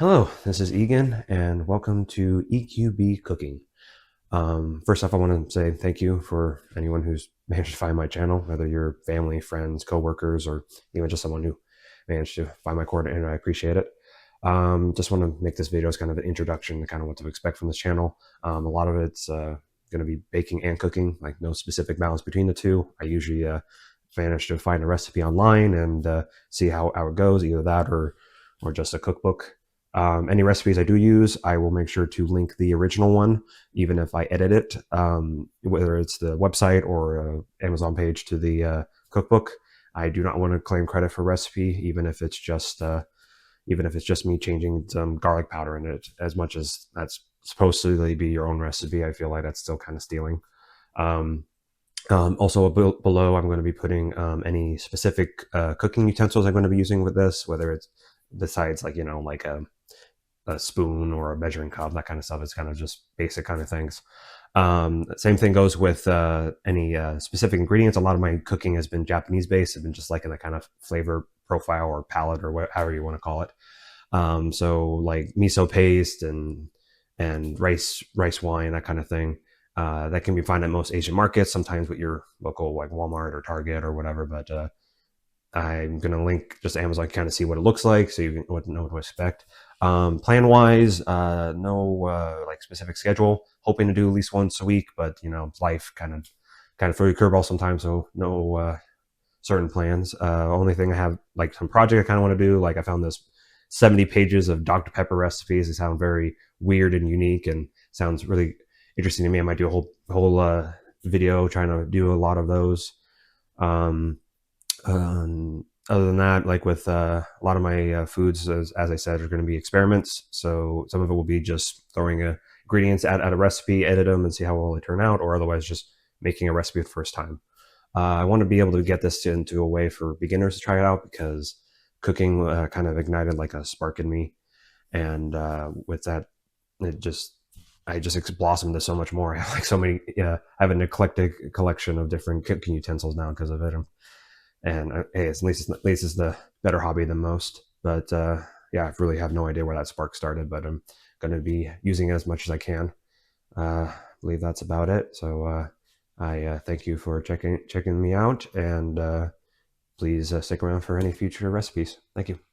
Hello, this is Egan, and welcome to EQB Cooking. First off, I want to say thank you for anyone who's managed to find my channel, whether you're family, friends, coworkers, or even just someone who managed to find my coordinate. I appreciate it. Just want to make this video as kind of an introduction to kind of what to expect from this channel. A lot of it's going to be baking and cooking, like no specific balance between the two. I usually manage to find a recipe online and see how it goes, either that or just a cookbook. Any recipes I do use, I will make sure to link the original one, even if I edit it, whether it's the website or Amazon page to the cookbook. I do not want to claim credit for recipe, even if it's just me changing some garlic powder in it. As much as that's supposed to be your own recipe, I feel like that's still kind of stealing. Um, Also below, I'm going to be putting any specific cooking utensils I'm going to be using with this, whether it's besides like a spoon or a measuring cup, that kind of stuff. It's kind of just basic kind of things. Same thing goes with any specific ingredients. A lot of my cooking has been Japanese based. It's been just like in the kind of flavor profile or palette or however you want to call it. So like miso paste and rice wine, that kind of thing. That can be found at most Asian markets, sometimes with your local like Walmart or Target or whatever. But I'm going to link just Amazon, kind of see what it looks like so you can know what to expect. Plan wise, no like specific schedule. Hoping to do at least once a week, but life kind of throw you curveball sometimes. So no certain plans. Only thing I have, like some project I kind of want to do. Like I found this 70 pages of Dr. Pepper recipes. They sound very weird and unique, and sounds really interesting to me. I might do a whole video trying to do a lot of those. Um, Other than that, like with a lot of my foods, as I said, are going to be experiments. So some of it will be just throwing ingredients at a recipe, edit them, and see how well they turn out, or otherwise just making a recipe the first time. I want to be able to get this into a way for beginners to try it out because cooking kind of ignited like a spark in me, and with that, it just I just blossomed to so much more. I have like so many. I have an eclectic collection of different cooking utensils now because of it. And hey, at least it's the better hobby than most. But yeah, I really have no idea where that spark started, but I'm going to be using it as much as I can. I believe that's about it. So I thank you for checking me out, and please stick around for any future recipes. Thank you.